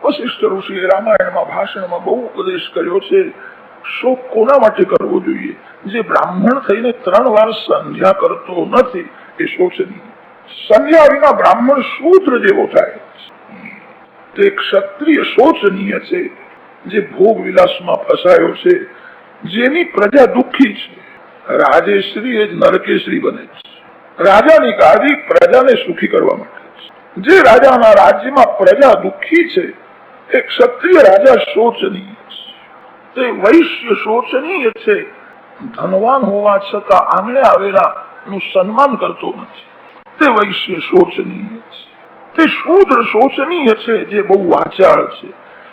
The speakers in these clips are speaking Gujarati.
વશિષ્ઠ ઋષિએ રામાયણમાં ભાષણમાં બહુ ઉપદેશ કર્યો છે. શોક કોના માટે કરવો જોઈએ? જે બ્રાહ્મણ થઈને 3 વાર સંધ્યા કરતો નથી એ શોચનીય. સંધ્યા વિના બ્રાહ્મણ શૂદ્ર જેવો થાય. તે ક્ષત્રિય શોચનીય છે જે ભોગ વિલાસમાં ફસાયો છે, જેની પ્રજા દુઃખી છે. રાજેશ્રી એ જ નરકેશ્રી બને છે. રાજાની ગાદી પ્રજાને સુખી કરવા માટે છે. જે રાજાના રાજ્યમાં પ્રજા દુઃખી છે એ ક્ષત્રિય રાજા શોચનીય છે. તે વૈશ્ય શોચનીય છે. ધનવાન હોવા છતાં આંગણે આવેલા નું સન્માન કરતો નથી. તે વૈશ્ય શોચનીય છે. તે શૂદ્ર શોચનીય છે જે બહુ વાચાળ છે,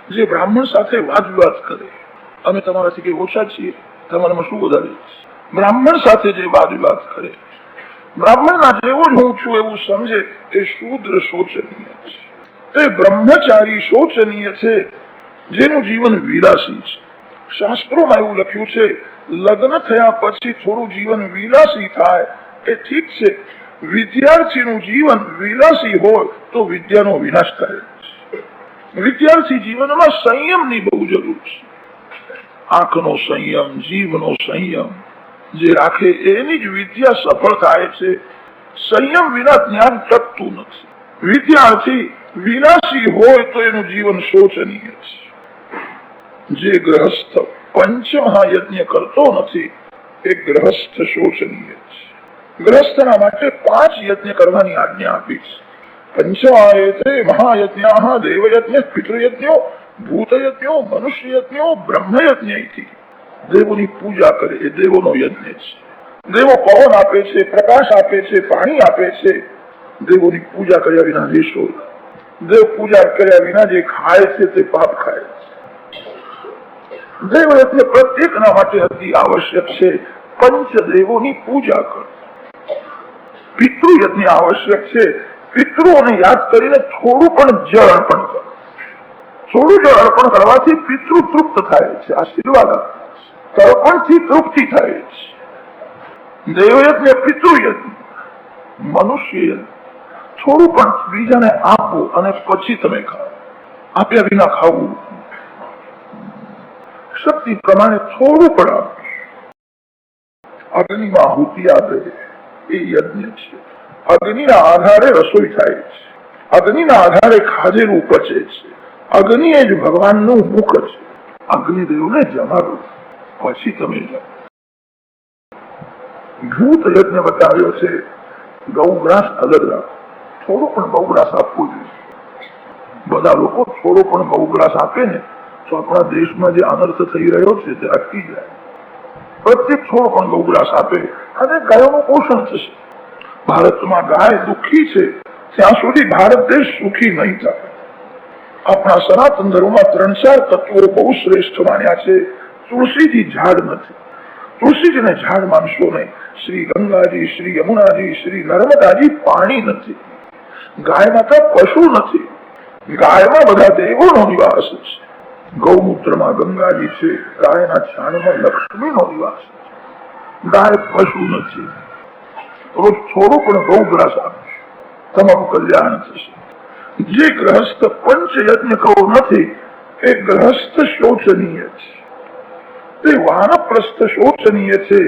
જે બ્રાહ્મણ સાથે વાદ વિવાદ કરે. અમે તમારાથી કઈ ઓછા છીએ? તમારામાં શું વધારે છે? બ્રાહ્મણ સાથે જે વાદ વિવાદ કરે, બ્રાહ્મણના જેવો જ હું છું એવું સમજે, તે શૂદ્ર શોચનીય છે. તે બ્રહ્મચારી શોચનીય છે જેનું જીવન વિલાસી છે. શાસ્ત્રોમાં એવું લખ્યું છે, લગ્ન થયા પછી થોડું જીવન વિલાસી થાય એ ઠીક છે. વિદ્યાર્થીનું જીવન વિલાસી હોય તો વિદ્યાનો વિનાશ થાય. વિદ્યાર્થી જીવનમાં સંયમની બહુ જરૂર છે. આંખનો સંયમ, જીવનો સંયમ જે રાખે એની જ વિદ્યા સફળ થાય છે. સંયમ વિના જ્ઞાન ટકતું નથી. વિદ્યાર્થી વિલાસી હોય તો એનું જીવન શોચનીય છે. જે ગ્રહસ્થ પંચમહાયજ્ઞ કરતો નથી એ ગ્રહસ્થ શોચનીય છે. ગ્રહસ્થના માટે 5 યજ્ઞ કરવાની આજ્ઞા આપી છે. પંચમાયતે મહાયજ્ઞા દેવયજ્ઞ, પિતૃયજ્ઞો, ભૂતયજ્ઞો, મનુષ્યયજ્ઞો, બ્રહ્મયજ્ઞ. દેવોની પૂજા કરે એ દેવોનો યજ્ઞ છે. દેવો પવન આપે છે, પ્રકાશ આપે છે, પાણી આપે છે. દેવોની પૂજા કર્યા વિના દેશો, દેવ પૂજા કર્યા વિના જે ખાય છે તે પાપ ખાય છે. દેવ યજ્ઞ પ્રત્યેકના માટે અતિ આવશ્યક છે. પંચદેવોની પૂજા કરો. પિતૃયજ્ઞ આવશ્યક છે. પિતૃઓને યાદ કરીને થોડું પણ જળ અર્પણ કરો. થોડું જળ અર્પણ કરવાથી પિતૃ તૃપ્ત થાય છે, આશીર્વાદ આપે છે. તર્પણથી તૃપ્તિ થાય છે. દેવયજ્ઞ, પિતૃયજ્ઞ, મનુષ્ય થોડું પણ બીજાને આપો અને પછી તમે ખાઓ. આપ્યા વિના ખાવું. શક્તિ પ્રમાણે થોડું પણ આપો. અગ્નિમાં આહુતિ આપે એ યજ્ઞ છે. અગ્નિના આધારે રસોઈ થાય છે. અગ્નિના આધારે ખાધેલું પચે છે. અગ્નિ એ જ ભગવાનનું મુખ છે. અગ્નિદેવને જમાડો પછી તમે જાઓ. ભૂત યજ્ઞ બતાવ્યો છે. ગૌગ્રાસ અલગ રાખો. થોડું પણ ગૌગ્રાસ આપવું જોઈએ. બધા લોકો થોડો પણ ગૌગ્રાસ આપે ને તો આપણા દેશમાં જે અનર્થ થઈ રહ્યો છે તે અટકી જાય. પ્રત્યેક થોડો પણ ગૌગ્રાસ આપે અને ગાયોનું પોષણ થશે. ભારતમાં ગાય દુઃખી છે ત્યાં સુધી ભારત દેશ સુખી નહીં થાય. આપણા સનાતન ધર્મમાં 3-4 તત્વો બહુ શ્રેષ્ઠ માન્યા છે. તુલસીજી ઝાડ નથી. તુલસીજીને ઝાડ માનશો નહીં. શ્રી ગંગાજી, શ્રી યમુનાજી, શ્રી નર્મદાજી પાણી નથી. ગાય માતા પશુ નથી. ગાયમાં બધા દેવોનો નિવાસ છે. ગૌમૂત્રમાં ગંગાજી છે. ગાયના છાણમાં લક્ષ્મીનો નિવાસ છે. ગાય પશુ નથી. રોજ થોડો પણ ગૌગ્રાસ આપશે, તમારું કલ્યાણ થશે. જે ગ્રહસ્થ પંચયજ્ઞ કહો નથી એ ગ્રહસ્થ શોચનીય છે. તે વાનપ્રસ્થ શોચનીય છે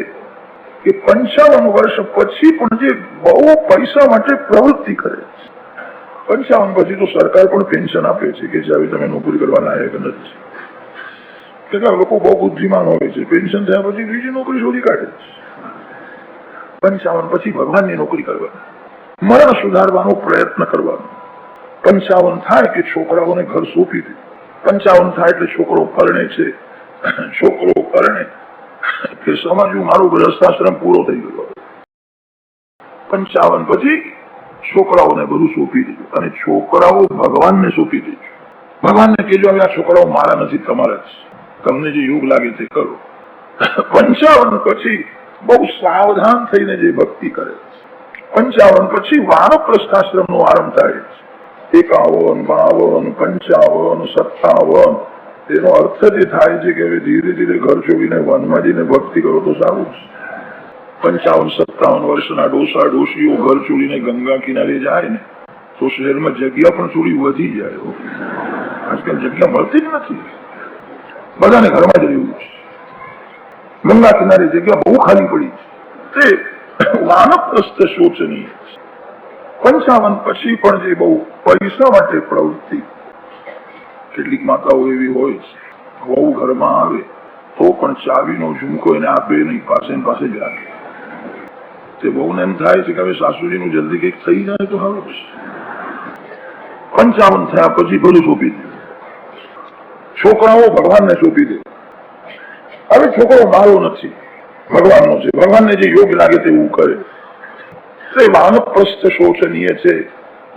કે 55 વર્ષ પછી પણ જે બહુ પૈસા માટે પ્રવૃત્તિ કરે છે. 55 પછી તો સરકાર પણ પેન્શન આપે છે કે જે તમે નોકરી કરવા લાયક નથી. કેટલાક લોકો બહુ બુદ્ધિમાન હોય છે, પેન્શન થયા પછી બીજી નોકરી શોધી કાઢે છે. 55 પછી ભગવાનની નોકરી કરવાની, મરણ સુધારવાનો પ્રયત્ન કરવાનો. 55 થાય કે છોકરાઓને ઘર સોંપી દે. 55 થાય એટલે છોકરો પરણે છે. છોકરો પરણે કે સમજવું મારો ગ્રહસ્થાશ્રમ પૂરો થઈ ગયો. 55 પછી છોકરાઓને બધું સોંપી દીધું અને છોકરાઓ ભગવાનને સોંપી દીધું. ભગવાનને કહેજો હવે આ છોકરાઓ મારા નથી, તમારા જ. તમને જે યોગ લાગે તે કરો. 55 પછી બહુ સાવધાન થઈને જે ભક્તિ કરે છે. 55 પછી વાનપ્રસ્થાશ્રમ નો આરંભ થાય છે. 51, 52, 55, 57 એનો અર્થ જે થાય છે કે હવે ધીરે ધીરે ઘર છોડીને વનમાં જઈને ભક્તિ કરો તો સારું છે. 55-57 વર્ષના ડોસા ડોશીઓ ઘર છોડીને ગંગા કિનારે જાય ને તો શહેરમાં જગ્યા પણ થોડી વધી જાય. આ આજકાલ જગ્યા મળતી જ નથી, બધાને ઘરમાં જ રહેવું છે. ગંગા કિનારે જગ્યા બહુ ખાલી પડી છે, તે વાનપ્રસ્થ શોચનીય છે. 55 પછી પણ જે બહુ પૈસા માટે પ્રવૃત્તિ, કેટલીક માતાઓ એવી હોય છે, વહુ ઘરમાં આવે તો પણ ચાવીનો ઝુમકો એને આપે નહીં, પાસે પાસે જ રાખે. તે બહુને એમ થાય છે કે હવે સાસુજીનું જલ્દી કંઈક થઈ જાય તો સારું છે. 55 થયા પછી બધું સોંપી દે, છોકરાઓ ભગવાનને સોંપી દે. હવે છોકરો મારો નથી, ભગવાનનો છે, ભગવાનને જે યોગ લાગે તેવું કરે. તે વાનપ્રસ્થ શોચનીય છે,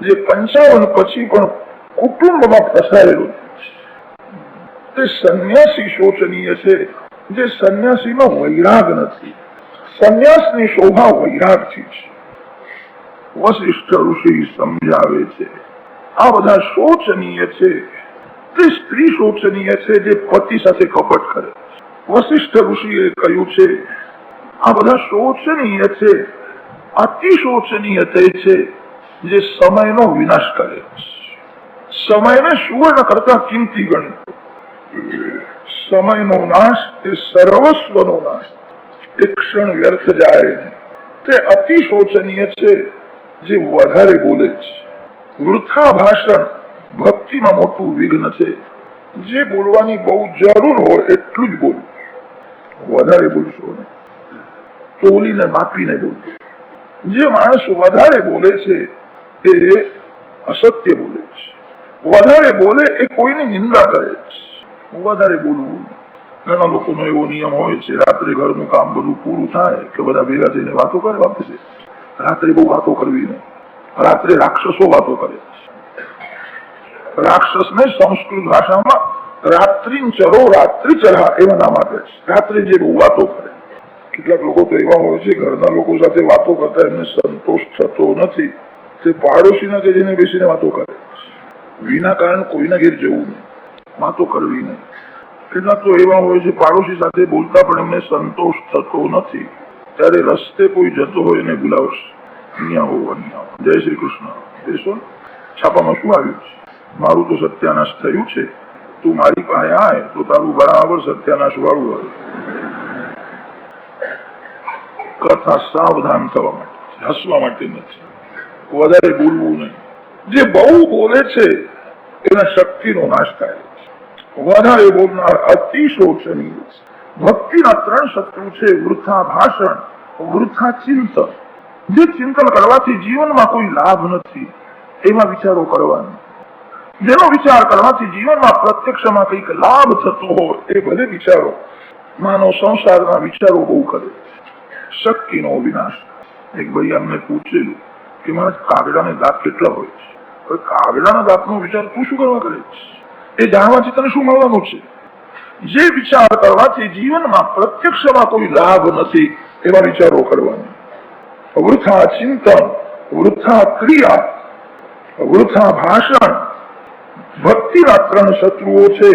જે 55 પછી પણ કુટુંબમાં ફસાયેલું છે. તે સંન્યાસી શોચનીય છે, જે સંન્યાસીમાં વૈરાગ નથી. સંન્યાસની શોભા વૈરાગથી છે. વશિષ્ઠ ઋષિ સમજાવે છે આ બધા શોચનીય છે. તે સ્ત્રી શોચનીય છે જે પતિ સાથે કપટ કરે. વશિષ્ઠ ઋષિએ કહ્યું છે આ બધા શોચનીય છે. અતિ શોચનીય તે છે જે સમયનો વિનાશ કરે. સમયને સુવર્ણ કરતા કિંમતી ગણે. સમયનો નાશ એ સર્વસ્વનો નાશ, એ ક્ષણ વ્યર્થ જાય. તે અતિ શોચનીય છે જે વધારે બોલે છે. વૃથા ભાષણ ભક્તિમાં મોટું વિઘ્ન છે. જે બોલવાની બહુ જરૂર હોય એટલું જ બોલવું, વધારે બોલશો ને, તોલીને માપીને બોલવું. જે માણસ વધારે બોલે છે એ અસત્ય બોલે છે. વધારે બોલે એ કોઈની નિંદા કરે છે. વધારે બોલવું. ઘણા લોકોનો એવો નિયમ હોય છે, રાત્રે ઘરનું કામ બધું પૂરું થાય કે બધા ભેગા થઈને વાતો કરે. વાપસે રાત્રે બહુ વાતો કરવી નહીં. રાત્રે રાક્ષસો વાતો કરે. રાક્ષસને સંસ્કૃત ભાષામાં રાત્રિચરો રાત્રિચરા એવા નામ આપે છે. રાત્રે જે બહુ વાતો કરે. કેટલાક લોકો તો એવા હોય છે, ઘરના લોકો સાથે વાતો કરતા એમને સંતોષ થતો નથી, તે પાડોશીના કે જેને બેસીને વાતો કરે. વિના કારણ કોઈના ઘેર જવું નહીં, વાતો કરવી નહીં. કેટલાક તો એવા હોય છે, પાડોશી સાથે બોલતા પણ એમને સંતોષ થતો નથી, ત્યારે રસ્તે કોઈ જતો હોય એને બોલાવશે, અહીંયા હો, અહીંયા હો, જય શ્રી કૃષ્ણ, બેસો. છાપામાં શું આવ્યું છે? મારું તો સત્યાનાશ થયું છે, તું મારી પાસે આય તો તારું બરાબર સત્યાનાશ વાળું હોય. કથા સાવધાન થવા માટે, હસવા માટે નથી. વધારે બોલવું નહીં. જે બહુ બોલે છે એના શક્તિનો નાશ થાય છે. વધારે બોલનાર અતિ શોચનીય છે. ભક્તિના 3 શત્રુ છે: વૃથા ભાષણ, વૃથા ચિંતન. જે ચિંતન કરવાથી જીવનમાં કોઈ લાભ નથી એવા વિચારો કરવાના. જેનો વિચાર કરવાથી જીવનમાં પ્રત્યક્ષમાં કંઈક લાભ થતો હોય એ ભલે વિચારો. માનવ સંસારના વિચારો બહુ કરે. શક્તિનો વિનાશ. એક ભાઈ અમને પૂછેલું કે મારા કાગડાને દાંત કેટલા હોય છે? કાગડાના દાંતનો વિચાર તું શું કરવા કરે છે? એ જાણવાથી તને શું મળવાનું છે? જે વિચાર કરવાથી જીવનમાં પ્રત્યક્ષમાં કોઈ લાભ નથી એવા વિચારો કરવાના. વૃથા ચિંતન, વૃથા ક્રિયા, વૃથા ભાષણ. ભક્તિના 3 શત્રુઓ છે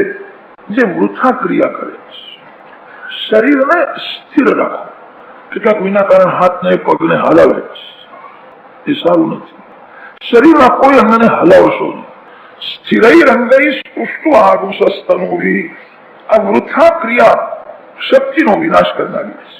જે વૃથા ક્રિયા કરે છે. શરીરને સ્થિર રાખો. કેટલાક વિના કારણ હાથને પગને હલાવે છે, એ સારું નથી. શરીરના કોઈ અંગને હલાવશો નહીં. સ્થિરૈરંગૈ સ્પૃષ્ટુઆગુંસસ્તનુભિ. આ વૃથા ક્રિયા શક્તિનો વિનાશ કરનારી છે.